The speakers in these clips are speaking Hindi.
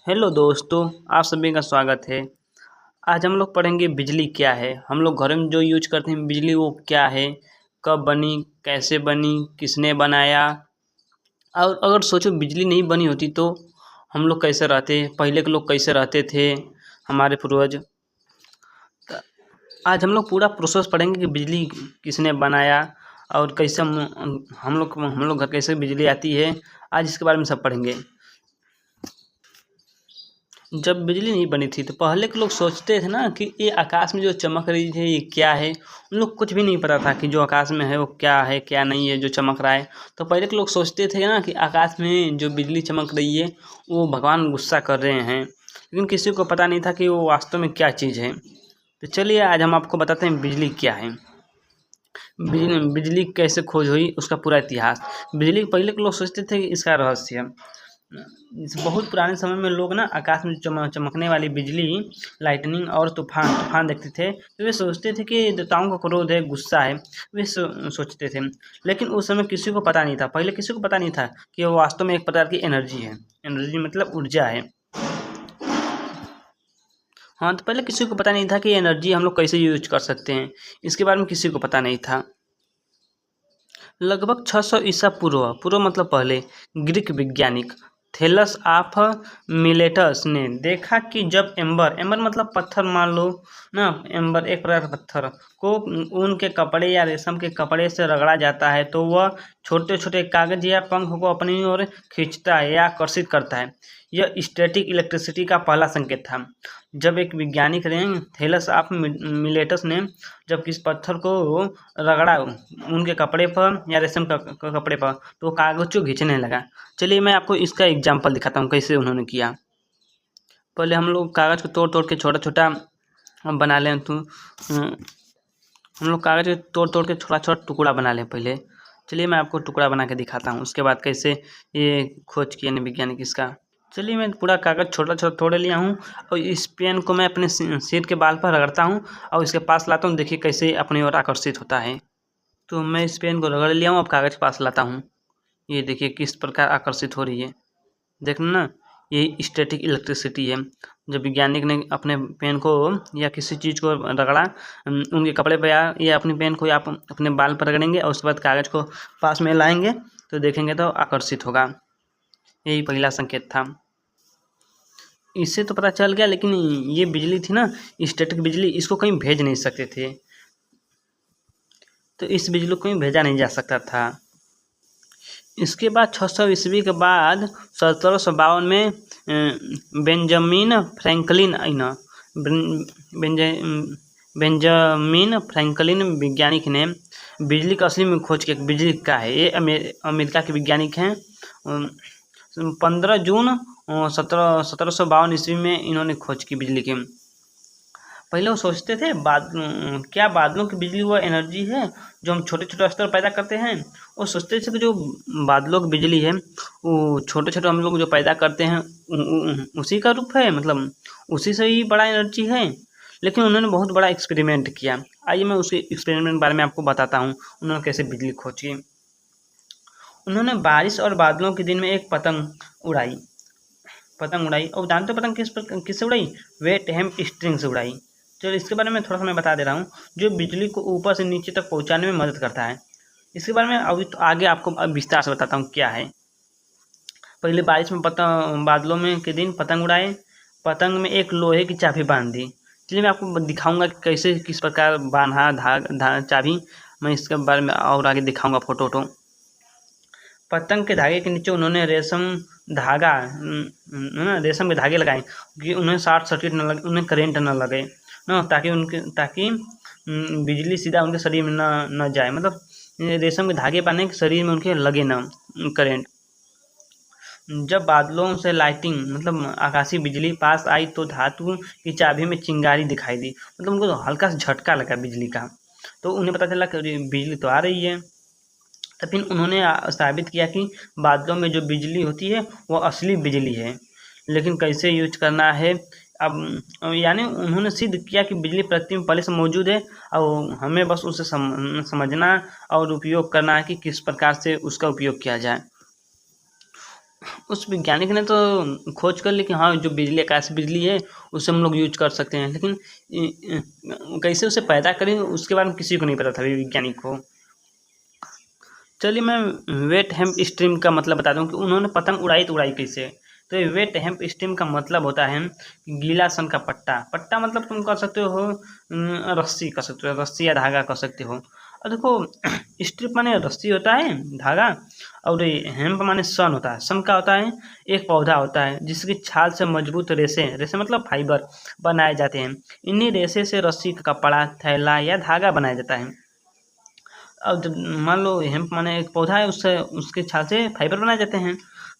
हेलो दोस्तों, आप सभी का स्वागत है। आज हम लोग पढ़ेंगे बिजली क्या है। हम लोग घर में जो यूज करते हैं बिजली वो क्या है, कब बनी, कैसे बनी, किसने बनाया। और अगर सोचो बिजली नहीं बनी होती तो हम लोग कैसे रहते, पहले के लोग कैसे रहते थे, हमारे पूर्वज। त- आज हम लोग पूरा प्रोसेस पढ़ेंगे कि बिजली किसने बनाया और कैसे हम लोग घर कैसे बिजली आती है। आज इसके बारे में सब पढ़ेंगे। जब बिजली नहीं बनी थी तो पहले के लोग सोचते थे ना कि ये आकाश में जो चमक रही है ये क्या है। उन लोग कुछ भी नहीं पता था कि जो आकाश में है वो क्या है क्या नहीं है जो चमक रहा है। तो पहले के लोग सोचते थे ना कि आकाश में जो बिजली चमक रही है वो भगवान गुस्सा कर रहे हैं, लेकिन किसी को पता नहीं था कि वो वास्तव में क्या चीज़ है। तो चलिए आज हम आपको बताते हैं बिजली क्या है, बिजली कैसे खोज हुई, उसका पूरा इतिहास। बिजली पहले के लोग सोचते थे कि इसका रहस्य बहुत पुराने समय में लोग ना आकाश में चमकने वाली बिजली, लाइटनिंग और तूफान तूफान देखते थे तो वे सोचते थे कि देवताओं का क्रोध है, गुस्सा है। वे सोचते थे, लेकिन उस समय किसी को पता नहीं था, पहले किसी को पता नहीं था कि वो वास्तव में एक प्रकार की एनर्जी है। एनर्जी मतलब ऊर्जा है। हाँ, तो पहले किसी को पता नहीं था कि एनर्जी हम लोग कैसे यूज कर सकते हैं, इसके बारे में किसी को पता नहीं था। लगभग 600 ईसा पूर्व पूर्व मतलब पहले ग्रीक वैज्ञानिक थेलस ऑफ मिलेटस ने देखा कि जब एम्बर एम्बर मतलब पत्थर मान लो ना, एम्बर एक प्रकार का पत्थर को ऊन के कपड़े या रेशम के कपड़े से रगड़ा जाता है तो वह छोटे छोटे कागज या पंख को अपनी ओर खींचता है या आकर्षित करता है। यह स्टैटिक इलेक्ट्रिसिटी का पहला संकेत था। जब एक वैज्ञानिक ने थेलस ऑफ मिलेटस ने जब किसी पत्थर को रगड़ा उनके कपड़े पर या रेशम का कपड़े पर तो वो कागज को खींचने लगा। चलिए मैं आपको इसका एग्जांपल दिखाता हूँ कैसे उन्होंने किया। पहले हम लोग कागज़ को तोड़ तोड़ के छोटा छोटा बना लें तो हम लोग कागज़ को तोड़ तोड़ के छोटा छोटा टुकड़ा बना लें पहले। चलिए मैं आपको टुकड़ा बना के दिखाता हूँ, उसके बाद कैसे ये खोज किए ने वैज्ञानिक इसका। चलिए मैं पूरा कागज़ छोटा छोटा तोड़ लिया हूँ और इस पेन को मैं अपने सिर के बाल पर रगड़ता हूँ और इसके पास लाता हूँ, देखिए कैसे अपनी ओर आकर्षित होता है। तो मैं इस पेन को रगड़ लिया हूँ, अब कागज़ के पास लाता हूँ, ये देखिए किस प्रकार आकर्षित हो रही है। देखना ना, ये स्टैटिक इलेक्ट्रिसिटी है। जब वैज्ञानिक ने अपने पेन को या किसी चीज़ को रगड़ा उनके कपड़े पर या अपनी पेन को या आप अपने बाल पर रगड़ेंगे और उसके बाद कागज़ को पास में लाएंगे तो देखेंगे तो आकर्षित होगा। यही पहला संकेत था। इससे तो पता चल गया, लेकिन ये बिजली थी ना, स्टैटिक बिजली, इसको कहीं भेज नहीं सकते थे, तो इस बिजली को कहीं भेजा नहीं जा सकता था। इसके बाद 600 ईस्वी के बाद 1752 में बेंजामिन फ्रैंकलिन बेंजामिन फ्रैंकलिन वैज्ञानिक ने बिजली का असली में खोज किया। बिजली का है ये अमेरिका के वैज्ञानिक हैं। 15 जून 1752 ईस्वी में इन्होंने खोज की बिजली की। पहले वो सोचते थे क्या बादलों की बिजली वो एनर्जी है जो हम छोटे छोटे स्तर पैदा करते हैं। वो सोचते थे कि जो बादलों की बिजली है वो छोटे छोटे हम लोग जो पैदा करते हैं उसी का रूप है, मतलब उसी से ही बड़ा एनर्जी है। लेकिन उन्होंने बहुत बड़ा एक्सपेरिमेंट किया। आइए मैं उसी एक्सपेरिमेंट के बारे में आपको बताता हूँ उन्होंने कैसे बिजली खोजी। उन्होंने बारिश और बादलों के दिन में एक पतंग उड़ाई और जानते हो पतंग किससे उड़ाई? वेट हेम्प स्ट्रिंग से उड़ाई। चलो इसके बारे में थोड़ा सा मैं बता दे रहा हूँ, जो बिजली को ऊपर से नीचे तक पहुँचाने में मदद करता है। इसके बारे में अभी तो आगे आपको अब विस्तार से बताता हूँ क्या है। पहले बारिश में बादलों में के दिन पतंग उड़ाए, पतंग में एक लोहे की चाबी बांध दी। चलिए मैं आपको दिखाऊंगा कि कैसे किस प्रकार बांधा चाबी, मैं इसके बारे में और आगे दिखाऊंगा फोटो वोटो। पतंग के धागे के नीचे उन्होंने रेशम के धागे लगाए कि उन्हें शॉर्ट सर्किट न लगे, उन्हें करेंट न लगे ना, ताकि बिजली सीधा उनके शरीर में न जाए, मतलब रेशम के धागे पाने के शरीर में उनके लगे ना करेंट। जब बादलों से लाइटिंग मतलब आकाशीय बिजली पास आई तो धातु की चाबी में चिंगारी दिखाई दी, मतलब उनको तो हल्का सा झटका लगा बिजली का, तो उन्हें पता चला कि बिजली तो आ रही है। तो फिर उन्होंने साबित किया कि बादलों में जो बिजली होती है वो असली बिजली है, लेकिन कैसे यूज करना है। अब यानी उन्होंने सिद्ध किया कि बिजली प्रकृति में पहले से मौजूद है और हमें बस उसे समझना और उपयोग करना है कि किस प्रकार से उसका उपयोग किया जाए। उस वैज्ञानिक ने तो खोज कर ली कि हाँ जो बिजली आकाशीय बिजली है उसे हम लोग यूज कर सकते हैं, लेकिन कैसे उसे पैदा करें उसके बारे में किसी को नहीं पता था वैज्ञानिक को। चलिए मैं वेट हेम्प स्ट्रीम का मतलब बता दूं कि उन्होंने पतंग उड़ाई तो उड़ाई कैसे। तो ये वेट हेम्प स्ट्रीम का मतलब होता है गीला सन का पट्टा। पट्टा मतलब तुम कह सकते हो रस्सी कह सकते हो, रस्सी या धागा कह सकते हो। और देखो स्ट्रिप माने रस्सी होता है, धागा, और ये हेम्प माने सन होता है। सन का होता है एक पौधा होता है जिसकी छाल से मजबूत रेशे, रेशे मतलब फाइबर बनाए जाते हैं। इन्हीं रेशे से रस्सी का कपड़ा, थैला या धागा बनाया जाता है। अब जब मान लो हेम्प माने एक पौधा है, उससे उसके छाल से फाइबर बनाए जाते हैं।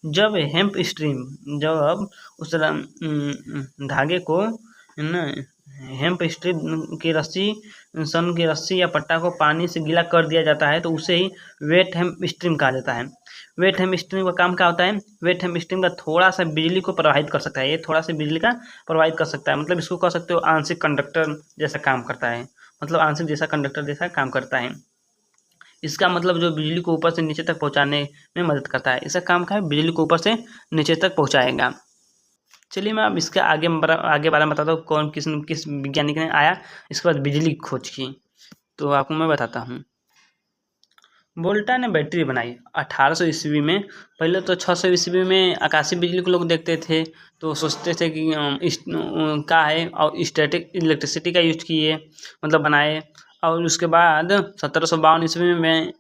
जब हेम्प स्ट्रीम, जब उस धागे को न हेम्प स्ट्रीम की रस्सी, सन की रस्सी या पट्टा को पानी से गीला कर दिया जाता है तो उसे ही वेट हेम्प स्ट्रीम कहा जाता है। वेट हेम्प स्ट्रीम का काम क्या होता है? वेट हेम्प स्ट्रीम का थोड़ा सा बिजली को प्रवाहित कर सकता है, ये थोड़ा सा बिजली का प्रवाहित कर सकता है, मतलब इसको कह सकते हो आंशिक कंडक्टर जैसा काम करता है, मतलब आंशिक जैसा कंडक्टर जैसा काम करता है। इसका मतलब जो बिजली को ऊपर से नीचे तक पहुंचाने में मदद करता है। इसका काम क्या है? बिजली को ऊपर से नीचे तक पहुंचाएगा। चलिए मैं अब इसके आगे बारे में बताता हूँ कौन किस वैज्ञानिक ने आया इसके बाद बिजली की खोज की। तो आपको मैं बताता हूँ। वोल्टा ने बैटरी बनाई 1800 ईस्वी में। पहले तो 600 ईस्वी में आकाशीय बिजली को लोग देखते थे तो सोचते थे कि क्या है, और स्टैटिक इलेक्ट्रिसिटी का यूज किए, मतलब बनाए। और उसके बाद 1752 ईस्वी में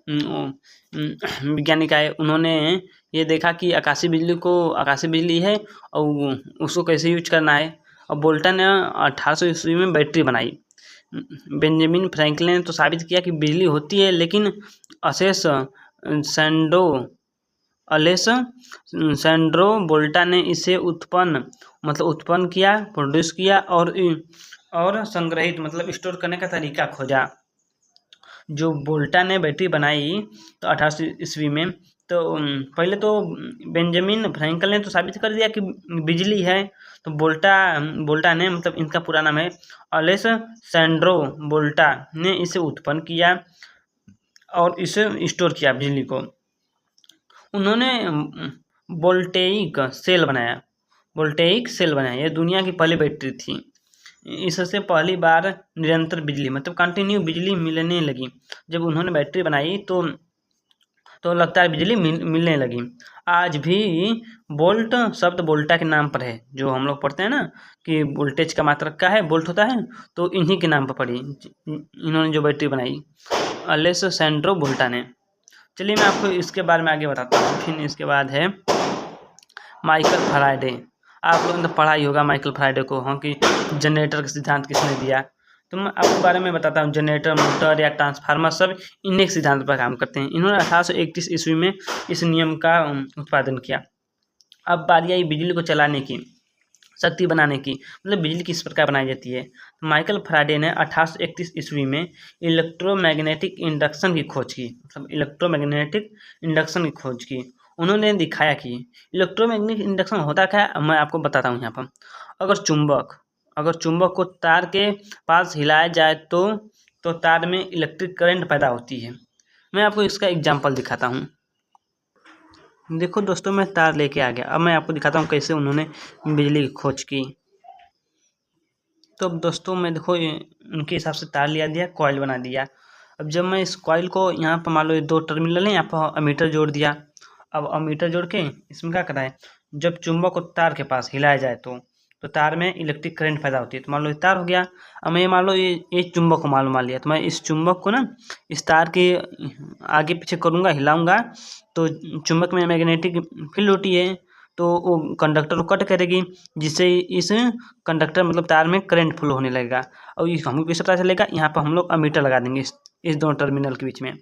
वैज्ञानिक आए, उन्होंने ये देखा कि आकाशीय बिजली है और उसको कैसे यूज करना है। और वोल्टा ने 1800 ईस्वी में बैटरी बनाई। बेंजामिन फ्रैंकलिन ने तो साबित किया कि बिजली होती है, लेकिन अशेष सैंडो अलेस सैंड्रो वोल्टा ने इसे उत्पन्न किया, प्रोड्यूस किया और संग्रहित मतलब स्टोर करने का तरीका खोजा। जो वोल्टा ने बैटरी बनाई तो 1800 ईस्वी में, तो पहले तो बेंजामिन फ्रैंकल ने तो साबित कर दिया कि बिजली है। तो वोल्टा ने, मतलब इनका पूरा नाम है अलेस सैंड्रो वोल्टा, ने इसे उत्पन्न किया और इसे स्टोर किया बिजली को। उन्होंने वोल्टेइक सेल बनाया। यह दुनिया की पहली बैटरी थी। इससे पहली बार निरंतर बिजली, मतलब कंटिन्यू बिजली मिलने लगी। जब उन्होंने बैटरी बनाई तो लगातार बिजली मिलने लगी। आज भी वोल्ट शब्द वोल्टा के नाम पर है, जो हम लोग पढ़ते हैं ना कि वोल्टेज का मात्रक क्या है, वोल्ट होता है, तो इन्हीं के नाम पर पड़ी इन्होंने जो बैटरी बनाई, अलेस सैंड्रो वोल्टा ने। चलिए मैं आपको इसके बारे में आगे बताता हूँ। फिर इसके बाद है माइकल फैराडे। आप लोगों ने तो पढ़ा ही होगा माइकल फैराडे को, हाँ, कि जनरेटर का सिद्धांत किसने दिया। तो मैं आपके बारे में बताता हूँ। जनरेटर, मोटर या ट्रांसफार्मर सब इन्हीं के सिद्धांत पर काम करते हैं। इन्होंने 1831 ईस्वी में इस नियम का उत्पादन किया। अब बारी आई बिजली को चलाने की, शक्ति बनाने की, मतलब बिजली किस प्रकार बनाई जाती है। माइकल फैराडे ने 1831 ईस्वी में इलेक्ट्रोमैग्नेटिक इंडक्शन की खोज की, मतलब इलेक्ट्रोमैग्नेटिक इंडक्शन की खोज की। उन्होंने दिखाया कि इलेक्ट्रोमैग्नेटिक इंडक्शन होता क्या है, मैं आपको बताता हूँ यहाँ पर। अगर चुंबक को तार के पास हिलाया जाए तो तार में इलेक्ट्रिक करंट पैदा होती है। मैं आपको इसका एग्जाम्पल दिखाता हूँ। देखो दोस्तों, मैं तार लेके आ गया। अब मैं आपको दिखाता हूँ कैसे उन्होंने बिजली की खोज की। तो अब दोस्तों मैं देखो उनके हिसाब से तार लिया दिया, कॉइल बना दिया। अब जब मैं इस कॉइल को यहाँ पर मान लो 2 टर्मिनल है, यहाँ पर अमीटर जोड़ दिया। अब अमीटर जोड़ के इसमें क्या करा है, जब चुंबक को तार के पास हिलाया जाए तो तार में इलेक्ट्रिक करंट पैदा होती है। तो मान लो ये तार हो गया। अब मैं मान लो ये चुंबक को मान लिया, तो मैं इस चुंबक को ना इस तार के आगे पीछे करूँगा, हिलाऊँगा, तो चुंबक में मैग्नेटिक फील्ड होती है, तो वो कंडक्टर को कट करेगी, जिससे इस कंडक्टर मतलब तार में करंट फ्लो होने लगेगा। और हमको कैसे पता चलेगा, यहाँ पर हम लोग अमीटर लगा देंगे इस दोनों टर्मिनल के बीच में।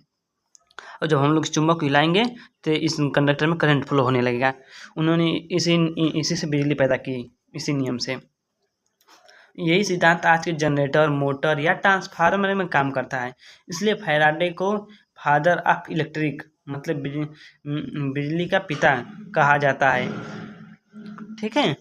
और जब हम लोग इस चुंबक को हिलाएंगे तो इस कंडक्टर में करंट फ्लो होने लगेगा। उन्होंने इसी से बिजली पैदा की, इसी नियम से। यही सिद्धांत आज के जनरेटर, मोटर या ट्रांसफार्मर में काम करता है। इसलिए फैराडे को फादर ऑफ इलेक्ट्रिक, मतलब बिजली का पिता कहा जाता है। ठीक है।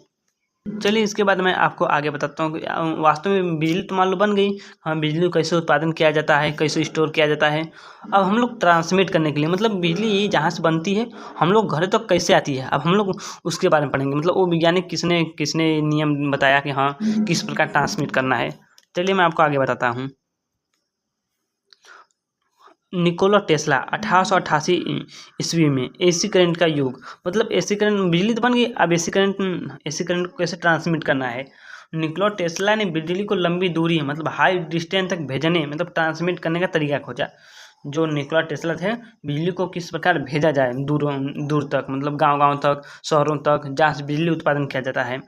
चलिए इसके बाद मैं आपको आगे बताता हूँ कि वास्तव में बिजली तो मान लो बन गई। हाँ, बिजली को कैसे उत्पादन किया जाता है, कैसे स्टोर किया जाता है। अब हम लोग ट्रांसमिट करने के लिए मतलब बिजली जहाँ से बनती है हम लोग घर तक कैसे आती है, अब हम लोग उसके बारे में पढ़ेंगे। मतलब वो वैज्ञानिक किसने किसने नियम बताया कि हाँ किस प्रकार ट्रांसमिट करना है। चलिए मैं आपको आगे बताता हूँ। निकोला टेस्ला 1888 ईस्वी में एसी करंट का युग, मतलब एसी करंट बिजली तो बन गई, अब एसी करंट को कैसे ट्रांसमिट करना है। निकोला टेस्ला ने बिजली को लंबी दूरी मतलब हाई डिस्टेंस तक भेजने मतलब ट्रांसमिट करने का तरीका खोजा। जो निकोला टेस्ला थे, बिजली को किस प्रकार भेजा जाए दूर दूर तक, मतलब गांव-गांव तक, शहरों तक, जहाँ से बिजली उत्पादन किया जाता है।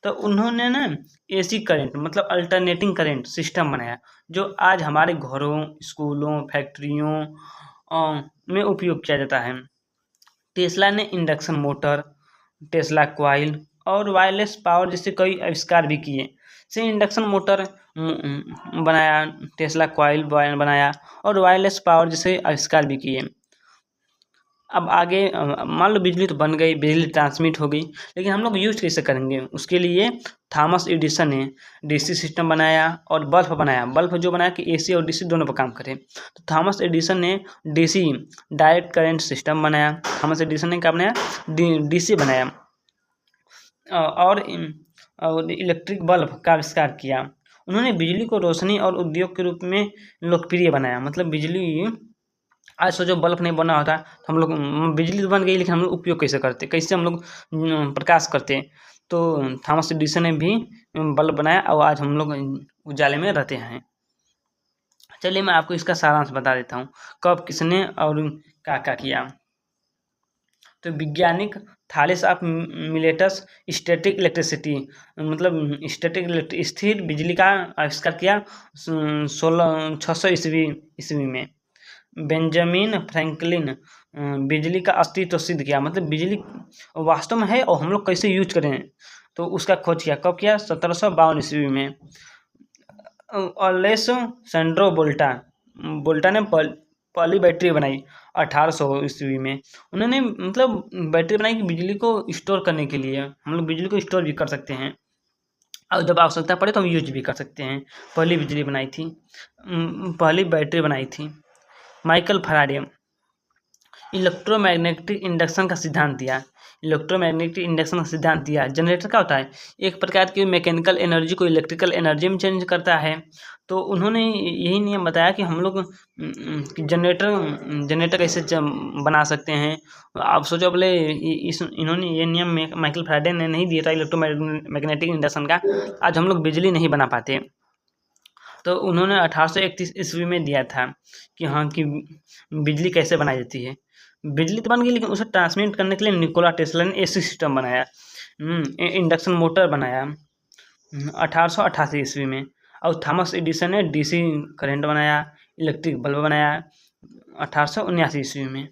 तो उन्होंने ना एसी करंट मतलब अल्टरनेटिंग करंट सिस्टम बनाया, जो आज हमारे घरों, स्कूलों, फैक्ट्रियों में उपयोग किया जाता है। टेस्ला ने इंडक्शन मोटर, टेस्ला कॉइल और वायरलेस पावर जैसे कई आविष्कार भी किए। से इंडक्शन मोटर बनाया, टेस्ला कॉइल बनाया और वायरलेस पावर जैसे आविष्कार भी किए। अब आगे मान लो बिजली तो बन गई, बिजली ट्रांसमिट हो गई, लेकिन हम लोग यूज कैसे करेंगे। उसके लिए थॉमस एडिसन ने डीसी सिस्टम बनाया और बल्ब बनाया। बल्ब जो बनाया कि एसी और डीसी दोनों पर काम करे। तो थॉमस एडिसन ने डीसी डायरेक्ट करंट सिस्टम बनाया। थॉमस एडिसन ने क्या बनाया, डीसी बनाया और इलेक्ट्रिक बल्ब का आविष्कार किया। उन्होंने बिजली को रोशनी और उद्योग के रूप में लोकप्रिय बनाया। मतलब बिजली आज सोचो बल्ब नहीं बना होता तो हम लोग बिजली तो बन गई, लेकिन हम लोग उपयोग कैसे करते, कैसे हम लोग प्रकाश करते। तो थॉमस एडिसन ने भी बल्ब बनाया और आज हम लोग उजाले में रहते हैं। चलिए मैं आपको इसका सारांश बता देता हूँ, कब किसने और क्या किया। तो वैज्ञानिक थालेस ऑफ मिलेटस स्टैटिक इलेक्ट्रिसिटी मतलब स्थिर बिजली का आविष्कार किया 1600 ईस्वी में। बेंजामिन फ्रैंकलिन बिजली का अस्तित्व सिद्ध किया, मतलब बिजली वास्तव में है और हम लोग कैसे यूज करें, तो उसका खोज किया। कब किया, 1752 ईस्वी में। अलेसैंड्रो बोल्टा ने पहली बैटरी बनाई 1800 ईस्वी में। उन्होंने मतलब बैटरी बनाई कि बिजली को स्टोर करने के लिए, हम लोग बिजली को स्टोर भी कर सकते हैं और जब आवश्यकता पड़े तो हम यूज भी कर सकते हैं। पहली बिजली बनाई थी, पहली बैटरी बनाई थी। माइकल फैराडे इलेक्ट्रोमैग्नेटिक इंडक्शन का सिद्धांत दिया। इलेक्ट्रोमैग्नेटिक इंडक्शन का सिद्धांत दिया। जनरेटर क्या होता है, एक प्रकार की मैकेनिकल एनर्जी को इलेक्ट्रिकल एनर्जी में चेंज करता है। तो उन्होंने यही नियम बताया कि हम लोग जनरेटर कैसे बना सकते हैं। आप सोचो पहले इन्होंने ये नियम माइकल फैराडे ने नहीं दिया था इलेक्ट्रोमैग्नेटिक इंडक्शन का, आज हम लोग बिजली नहीं बना पाते। तो उन्होंने 1831 ईस्वी में दिया था कि हाँ कि बिजली कैसे बनाई जाती है। बिजली तो बन गई, लेकिन उसे ट्रांसमिट करने के लिए निकोला टेस्ला ने एसी सिस्टम बनाया, इंडक्शन मोटर बनाया 1888 ईस्वी में। और थॉमस एडिसन ने डीसी करंट बनाया, इलेक्ट्रिक बल्ब बनाया 1879 ईस्वी में।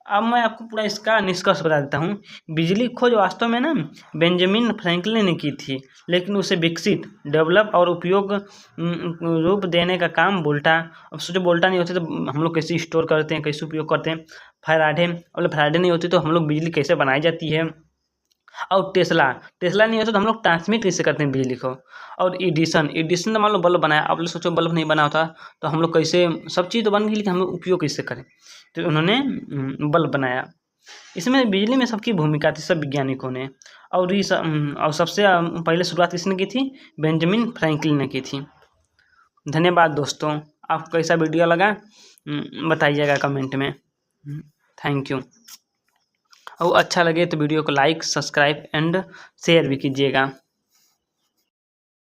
अब मैं आपको पूरा इसका निष्कर्ष बता देता हूँ। बिजली खोज वास्तव में ना बेंजामिन फ्रैंकलिन ने की थी, लेकिन उसे विकसित, डेवलप और उपयोग रूप देने का काम बोल्टा। अब सोचो बोल्टा नहीं होते तो हम लोग कैसे स्टोर करते हैं, कैसे उपयोग करते हैं। फैराडे नहीं होती तो हम लोग बिजली कैसे बनाई जाती है। और टेस्ला नहीं होता तो हम लोग ट्रांसमिट कैसे करते हैं बिजली को। और एडिसन तो मान लो बल्ब बनाया, अब सोचो बल्ब नहीं बना होता तो हम लोग कैसे, सब चीज़ तो बन गई लेकिन हम लोग उपयोग कैसे करें। तो उन्होंने बल्ब बनाया। इसमें बिजली में सबकी भूमिका थी, सब वैज्ञानिकों ने। और सबसे पहले शुरुआत किसने की थी, बेंजामिन फ्रैंकलिन ने की थी। धन्यवाद दोस्तों, आपको कैसा वीडियो लगा बताइएगा कमेंट में। Thank you. और अच्छा लगे तो वीडियो को लाइक, सब्सक्राइब एंड शेयर भी कीजिएगा।